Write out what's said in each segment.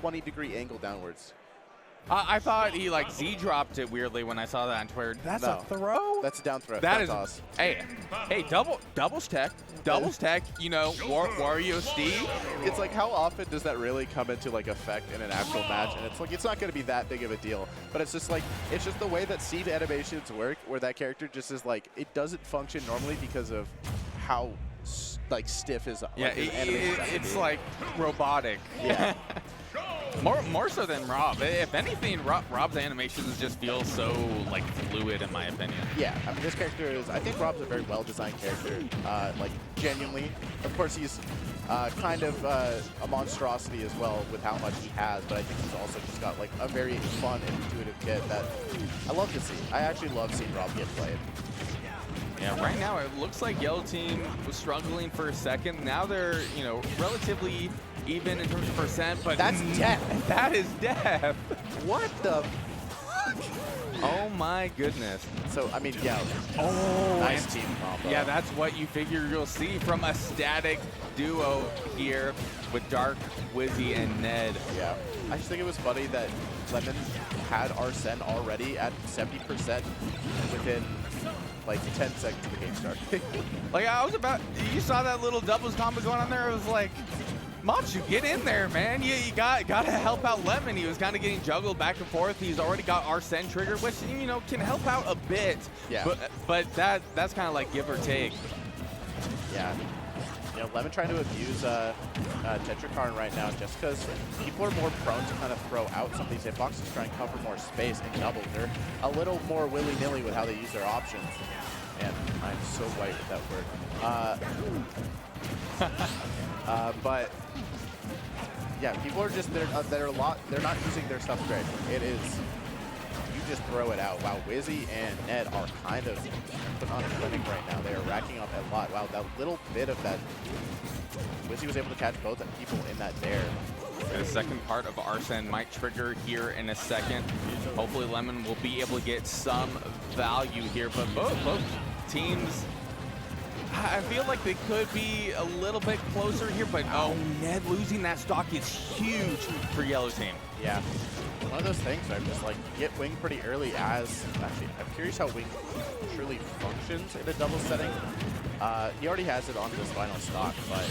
20-degree angle downwards. I thought he like Z-dropped it weirdly when I saw that on Twitter. That's a throw? That's a down throw. That's awesome. Hey, doubles tech, you know, Wario Steve. It's like, how often does that really come into like effect in an actual match? And it's like, it's not going to be that big of a deal. But it's just like, it's just the way that Steve animations work, where that character just is like, it doesn't function normally because of how like stiff his it's like robotic. Yeah. More so than Rob. If anything, Rob's animations just feel so like fluid in my opinion. Yeah, I mean, this character is, I think Rob's a very well-designed character, like genuinely. Of course, he's kind of a monstrosity as well with how much he has, but I think he's also just got like a very fun and intuitive kit that I love to see. I actually love seeing Rob get played. Yeah, right now it looks like Yellow Team was struggling for a second. Now they're, you know, relatively even in terms of percent, but that's death. That is death. What the? Oh my goodness. So I mean, yeah. Oh, nice team combo. Yeah, that's what you figure you'll see from a static duo here with Dark, Wizzy, and Ned. Yeah. I just think it was funny that Lemmon had Arsene already at 70% within like 10 seconds of the game start. Like I was about, you saw that little doubles combo going on there. It was like, Machu, get in there, man. You gotta help out Lemmon. He was kind of getting juggled back and forth. He's already got Arsene triggered, which, you know, can help out a bit. Yeah. But that's kind of like give or take. Yeah. You know, Lemmon trying to abuse Tetrakarn right now just because people are more prone to kind of throw out some of these hitboxes, try and cover more space and double. They're a little more willy-nilly with how they use their options. And I'm so white with that word. But yeah, people are just they're not using their stuff great. It is, you just throw it out. Wow, Wizzy and Ned are kind of putting on a clinic right now. They are racking up a lot. Wow, that little bit of that, Wizzy was able to catch both people in that dare. The second part of Arsene might trigger here in a second. Hopefully Lemmon will be able to get some value here, but both teams, I feel like they could be a little bit closer here, but oh, Ned losing that stock is huge for Yellow Team. Yeah. One of those things where I'm just like, get Wing pretty early as, actually, I'm curious how Wing truly functions in a double setting. He already has it on this final stock, but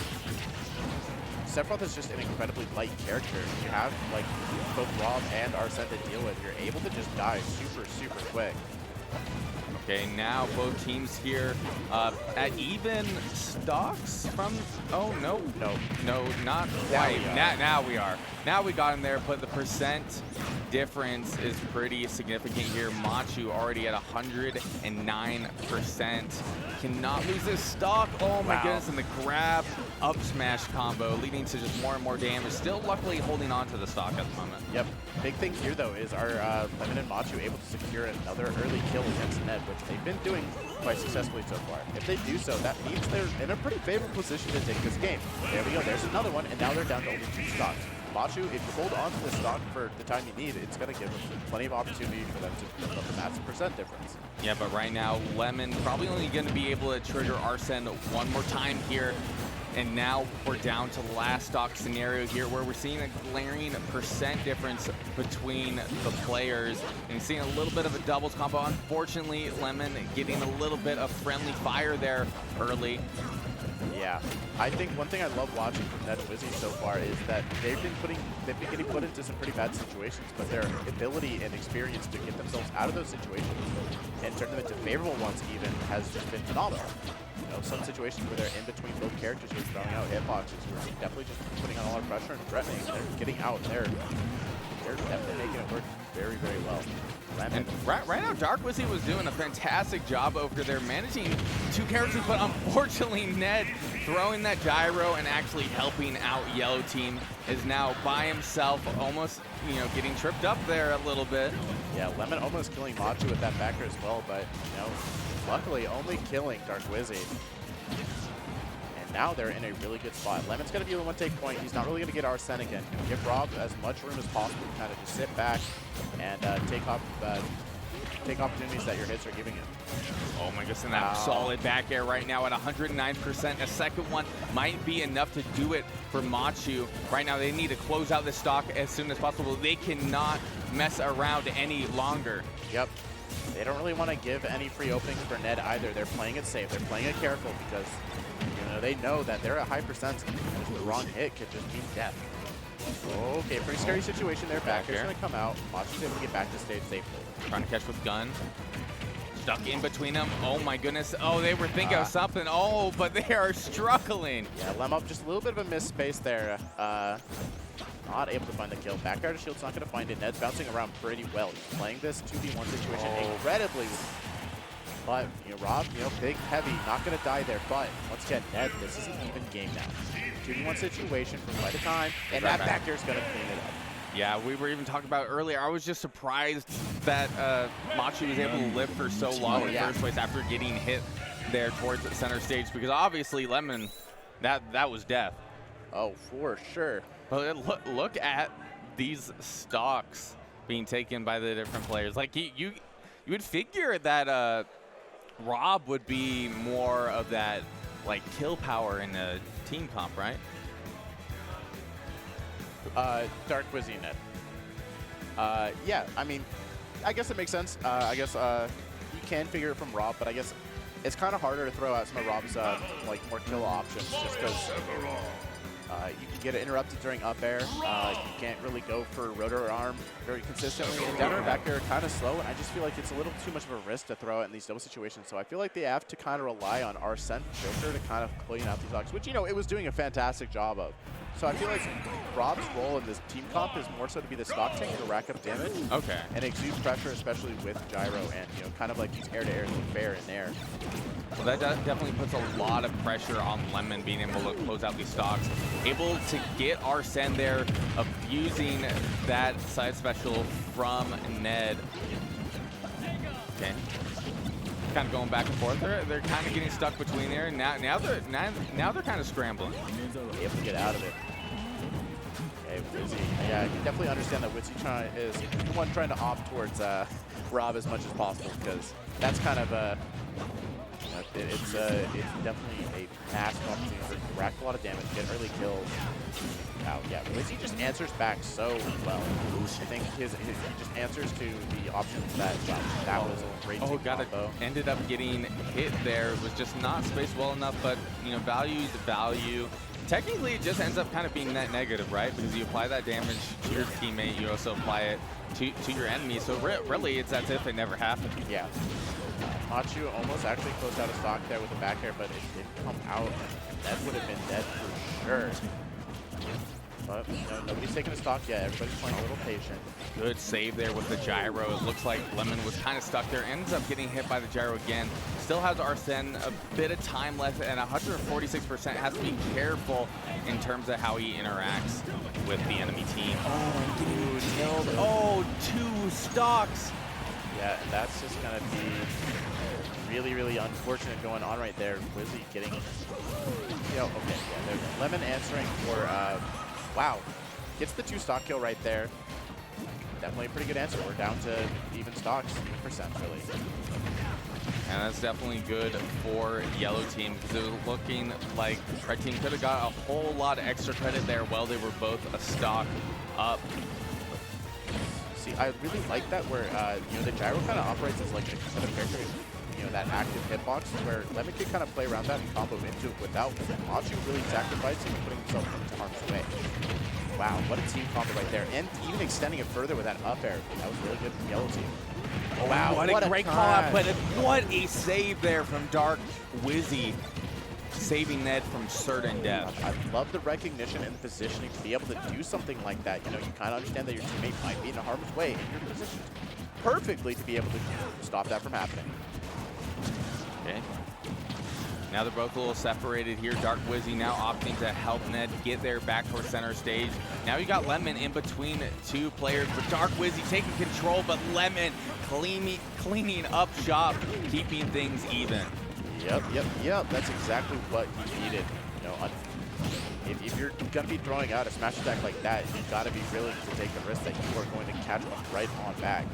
Sephiroth is just an incredibly light character. You have like both Rob and Arsene to deal with. You're able to just die super, super quick. Okay, now both teams here at even stocks from, oh, no, not quite. Now we are. Now we got him there, but the percent difference is pretty significant here. Machu already at 109%. Cannot lose this stock. Oh my goodness, and the grab up smash combo leading to just more and more damage. Still luckily holding on to the stock at the moment. Yep. Big thing here though is our Lemmon and Machu able to secure another early kill against Ned, which they've been doing quite successfully so far. If they do so, that means they're in a pretty favorable position to take this game. There we go, there's another one, and now they're down to only 2 stocks. Machu, if you hold on to this stock for the time you need, it's going to give them plenty of opportunity for them to build up a massive percent difference. Yeah, but right now, Lemmon probably only going to be able to trigger Arsene one more time here. And now we're down to the last stock scenario here where we're seeing a glaring percent difference between the players and seeing a little bit of a doubles combo. Unfortunately, Lemmon getting a little bit of friendly fire there early. Yeah, I think one thing I love watching from Ned and Wizzy so far is that they've been getting put into some pretty bad situations, but their ability and experience to get themselves out of those situations and turn them into favorable ones even has just been phenomenal. You know, some situations where they're in between both characters who are throwing out hitboxes, who are definitely just putting on a lot of pressure and threatening. They're getting out there. They're definitely making it work very, very well. And right now, Dark Wizzy was doing a fantastic job over there, managing 2 characters, but unfortunately, Ned throwing that gyro and actually helping out Yellow Team is now by himself, almost, you know, getting tripped up there a little bit. Yeah, Lemmon almost killing Machu with that backer as well, but, you know, luckily only killing Dark Wizzy. And now they're in a really good spot. Lemmon's going to be the one-take point. He's not really going to get Arsene again. Give Rob as much room as possible to kind of just sit back and take off take opportunities that your hits are giving you. Oh my goodness, and that solid back air right now at 109%. A second one might be enough to do it for Machu. Right now, they need to close out this stock as soon as possible. They cannot mess around any longer. Yep. They don't really want to give any free openings for Ned either. They're playing it safe. They're playing it careful because, you know, they know that they're at high percent. And the wrong hit could just mean death. Okay, pretty scary situation there. Back air's going to come out. Machu's able to get back to stage safely. Trying to catch with gun. Stuck in between them. Oh my goodness. Oh, they were thinking of something. Oh, but they are struggling. Yeah, Lemmon just a little bit of a missed space there. Not able to find the kill. Back air to shield's not going to find it. Ned's bouncing around pretty well. He's playing this 2v1 situation incredibly. But, you know, Rob, you know, big, heavy, not going to die there. But once again, Ned, this is an even game now. 2v1 situation for quite a time, and that back air's going to clean it up. Yeah, we were even talking about it earlier. I was just surprised that Machu was able to live for so long in the first place after getting hit there towards the center stage, because obviously Lemmon, that was death. Oh, for sure. But look at these stocks being taken by the different players. Like you would figure that Rob would be more of that like kill power in a team comp, right? Dark Wizzy Ned. Yeah, I mean, I guess it makes sense. I guess you can figure it from Rob, but I guess it's kind of harder to throw out some of Rob's like more kill options, just because you can get it interrupted during up air. You can't really go for rotor arm very consistently, and down air back air kind of slow, and I just feel like it's a little too much of a risk to throw out in these double situations. So I feel like they have to kind of rely on Arsene Joker to kind of clean out these stocks, which, you know, it was doing a fantastic job of. So I feel like Rob's role in this team comp is more so to be the stock tank to rack up damage. Okay. And exude pressure, especially with gyro and, you know, kind of like these air-to-air fair in there. Well, that definitely puts a lot of pressure on Lemmon being able to close out these stocks. Able to get Arsene there, abusing that side special from Ned. Okay. Kind of going back and forth. They're kind of getting stuck between there. Now they're kind of scrambling. Able to get out of it. Okay, Wizzy. Yeah, you can definitely understand that Wizzy is the one trying to opt towards Rob as much as possible, because that's kind of it's definitely a massive opportunity to rack a lot of damage, get early kills. Wow, yeah, Wizzy just answers back so well. I think he just answers to the options that was a great combo. Ended up getting hit there. Was just not spaced well enough, but, you know, value is value. Technically, it just ends up kind of being net negative, right? Because you apply that damage to your teammate, you also apply it to your enemy. So really, it's as if it never happened. Yeah. Machu almost actually closed out a stock there with a back air, but it didn't come out. That would have been dead for sure. But, you know, nobody's taking a stock yet. Everybody's playing a little patient. Good save there with the gyro. It looks like Lemmon was kind of stuck there. Ends up getting hit by the gyro again. Still has Arsene a bit of time left, and 146%. Has to be careful in terms of how he interacts with the enemy team. Oh, getting killed. Oh, 2 stocks. Yeah, and that's just going to be really, really unfortunate going on right there. Wizzy getting, you know, okay, yeah, Lemmon answering for, wow, gets the 2 stock kill right there. Definitely a pretty good answer. We're down to even stocks, percent really. And that's definitely good for yellow team, because it was looking like red team could have got a whole lot of extra credit there while they were both a stock up. See, I really like that where, you know, the gyro kind of operates as like a set of characters, you know, that active hitbox, where Lemmon can kind of play around that and combo into it without Machu really sacrificing and putting himself into harm's way. Wow, what a team combo right there. And even extending it further with that up air. That was really good from yellow team. Oh, wow, what a great call out, but what a save there from Dark Wizzy, saving Ned from certain death. I love the recognition and the positioning to be able to do something like that. You know, you kind of understand that your teammate might be in a harm's way, and you're positioned perfectly to be able to stop that from happening. Okay. Now they're both a little separated here. Dark Wizzy now opting to help Ned get there back towards center stage. Now you got Lemmon in between 2 players, but Dark Wizzy taking control, but Lemmon cleaning up shop, keeping things even. Yep. That's exactly what he needed. You know, if you're going to be throwing out a smash attack like that, you've got to be willing to take the risk that you are going to catch one right on back.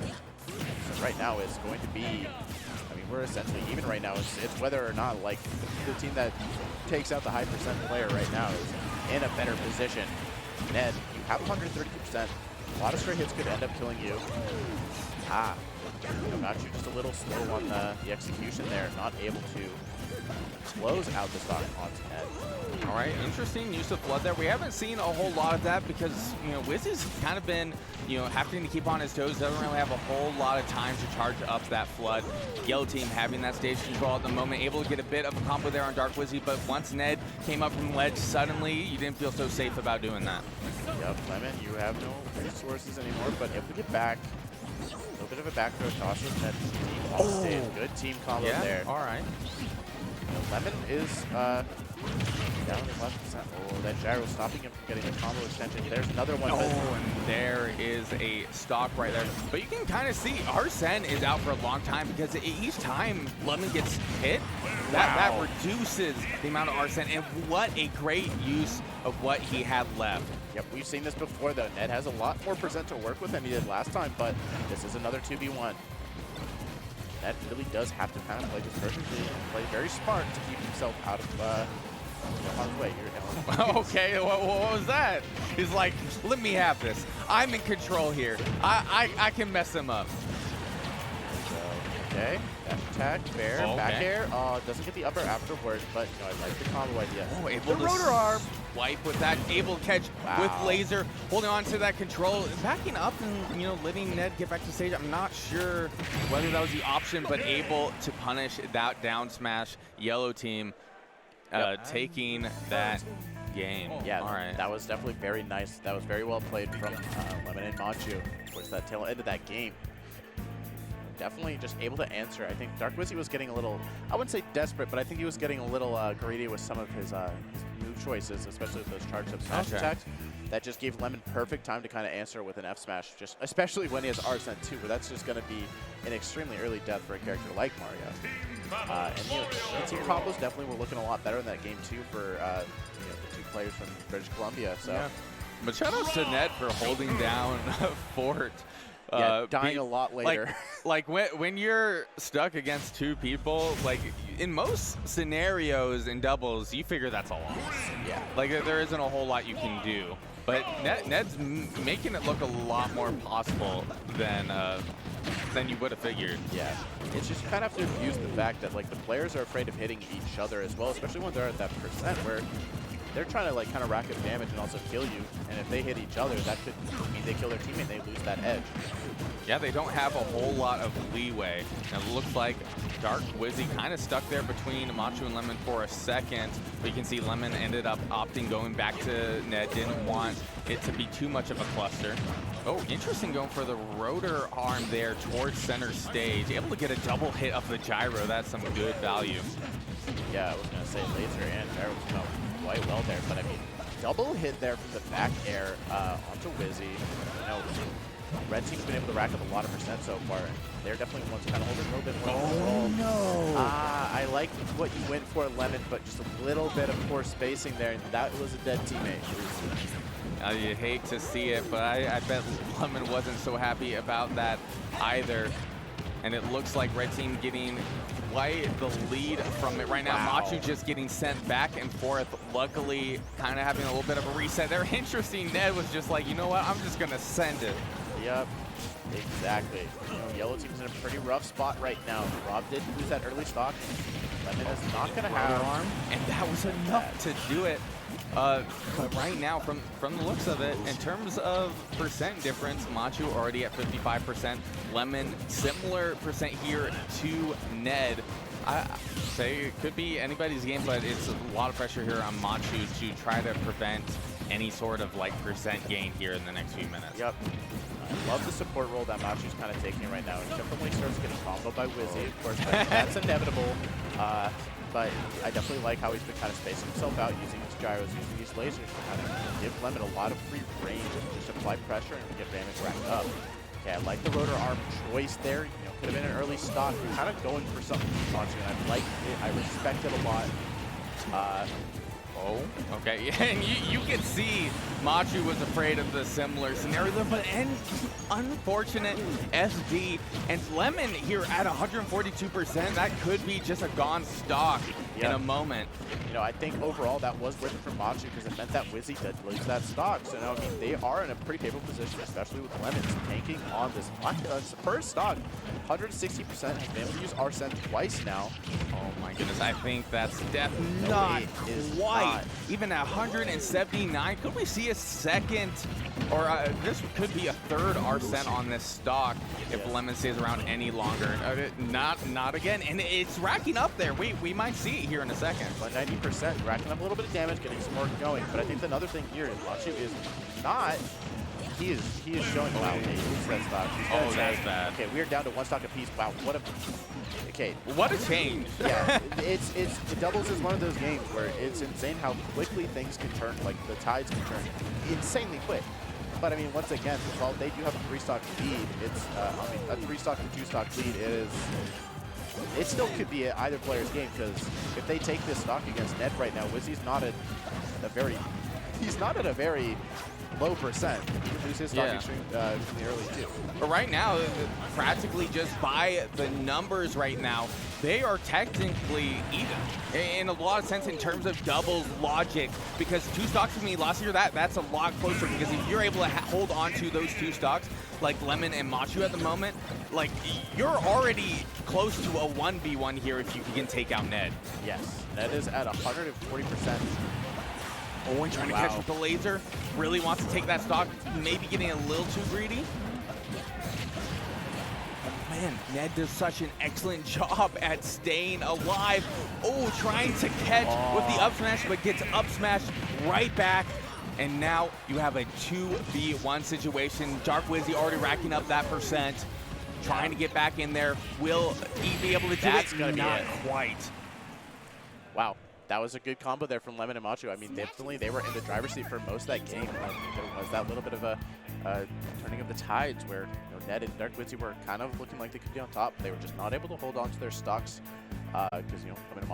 So right now it's going to be, I mean, we're essentially even right now. It's whether or not, like, the team that takes out the high percent player right now is in a better position. Ned, you have 132%. A lot of straight hits could end up killing you. Machu just a little slow on the execution there, not able to close out the stock onto Ned. All right, interesting use of flood there. We haven't seen a whole lot of that because, Wizzy's kind of been, having to keep on his toes. Doesn't really have a whole lot of time to charge up that flood. Yellow team having that stage control at the moment, able to get a bit of a combo there on Dark Wizzy, but once Ned came up from the ledge, suddenly you didn't feel so safe about doing that. Yep, Lemmon, you have no resources anymore, but if we get back, a little bit of a back throw toss with Ned. Good team combo there. All right. Lemmon is down to 11%. Oh, that gyro stopping him from getting the combo extension. There's another one. And there is a stock right there. But you can kind of see Arsene is out for a long time because each time Lemmon gets hit, that reduces the amount of Arsene. And what a great use of what he had left. Yep, we've seen this before though. Ned has a lot more percent to work with than he did last time, but this is another 2v1. Ned really does have to kind of play this perfectly and play very smart to keep himself out of harm's way. Okay, what was that? He's like, let me have this. I'm in control here. I can mess him up. Okay, dash attack, fair, back air. Doesn't get the upper afterwards, but I like the combo idea. Oh, able to rotor arm. Wipe with that, able to catch with laser, holding on to that control, backing up and letting Ned get back to stage. I'm not sure whether that was the option, but able to punish that down smash. Yellow team taking that game. Yeah, all right. That was definitely very nice. That was very well played from Lemmon and Machu towards that tail end of that game. Definitely just able to answer. I think Dark Wizzy was getting a little, I wouldn't say desperate, but I think he was getting a little greedy with some of his move choices, especially with those charged up smash attacks. That just gave Lemmon perfect time to kind of answer with an F smash, just especially when he has Arsene too, but that's just going to be an extremely early death for a character like Mario. And the team combos definitely were looking a lot better in that game too for the two players from British Columbia. So, but shout out to Ned for holding down Fort. Dying a lot later. Like when you're stuck against two people, like in most scenarios in doubles, you figure that's a loss. Yeah. Like there isn't a whole lot you can do. But Ned's making it look a lot more possible than you would have figured. Yeah. It's just you kind of have to abuse the fact that like the players are afraid of hitting each other as well, especially when they're at that percent where they're trying to like kind of rack up damage and also kill you. And if they hit each other, that could mean they kill their teammate and they lose that edge. Yeah, they don't have a whole lot of leeway. And it looks like Dark Wizzy kind of stuck there between Machu and Lemmon for a second. But you can see Lemmon ended up opting going back to Ned. Didn't want it to be too much of a cluster. Oh, interesting going for the rotor arm there towards center stage. Able to get a double hit of the gyro. That's some good value. Yeah, I was going to say laser and gyro come out quite well there. But I mean, double hit there from the back air onto Wizzy. Red team's been able to rack up a lot of percent so far, and they're definitely the ones kind of holding a little bit more control. No! I like what you went for, Lemmon, but just a little bit of poor spacing there, and that was a dead teammate. You hate to see it, but I bet Lemmon wasn't so happy about that either. And it looks like Red Team getting quite the lead from it right now. Machu just getting sent back and forth. Luckily, kind of having a little bit of a reset there. Interesting, Ned was just like, you know what, I'm just going to send it. Yep, exactly. Yellow Team's in a pretty rough spot right now. Rob did lose that early stock. Lemmon is not going to have arm, and that was enough to do it. But right now, from the looks of it, in terms of percent difference, Machu already at 55%. Lemmon, similar percent here to Ned. I say it could be anybody's game, but it's a lot of pressure here on Machu to try to prevent any sort of like percent gain here in the next few minutes. Yep. I love the support role that Machu's kind of taking right now. Except for when he starts getting comboed by Wizzy, of course, that's inevitable. But I definitely like how he's been kind of spacing himself out, using his gyros, using these lasers to kind of give Lemmon a lot of free range and just apply pressure and get damage racked up. Okay, I like the rotor arm choice there. Could have been an early stock. You're kind of going for something Machu, and I like it. I respect it a lot. Oh, okay. Yeah, and you can see Machu was afraid of the similar scenario there, but unfortunate SD and Lemmon here at 142%. That could be just a gone stock in a moment. You know, I think overall that was worth it for Machu because it meant that Wizzy did lose that stock. So now, I mean, they are in a pretty favorable position, especially with Lemmon tanking on this first stock. 160% has been able to use Arsene twice now. Oh my goodness, I think that's not quite. Even at 179, could we see a second, or this could be a third Arsene on this stock if Lemmon stays around any longer? Not again, and it's racking up there. We might see it here in a second. 190%, racking up a little bit of damage, getting some more going. But I think another thing here is Machu is not. He is showing wow, he loses that stock. Oh, that's bad. Okay, we're down to one stock apiece. Wow, what a okay. What a change. Yeah, it doubles is one of those games where it's insane how quickly things can turn. Like the tides can turn insanely quick. But I mean, once again, while they do have a 3-stock lead, it's I mean a 3-stock and 2-stock lead is. It still could be either player's game because if they take this stock against Ned right now, Wizzy's not at a very low percent. He could lose his stock extremely early too. But right now, practically just by the numbers right now, they are technically even in a lot of sense in terms of doubles logic, because 2 stocks for me last year, that's a lot closer, because if you're able to hold on to those 2 stocks like Lemmon and Machu at the moment, like you're already close to a 1v1 here if you can take out Ned. Yes, Ned is at 140%. Oh, and trying to catch with the laser. Really wants to take that stock, maybe getting a little too greedy. Oh, man, Ned does such an excellent job at staying alive. Oh, trying to catch with the up smash, but gets up smashed right back. And now you have a 2v1 situation. Dark Wizzy already racking up that percent. Trying to get back in there. Will he be able to do That's it? Gonna be Not it. quite. Wow. That was a good combo there from Lemmon and Machu. I mean, definitely they were in the driver's seat for most of that game. There was that little bit of a turning of the tides where Ned and Dark Wizzy were kind of looking like they could be on top. They were just not able to hold on to their stocks because Lemmon and Machu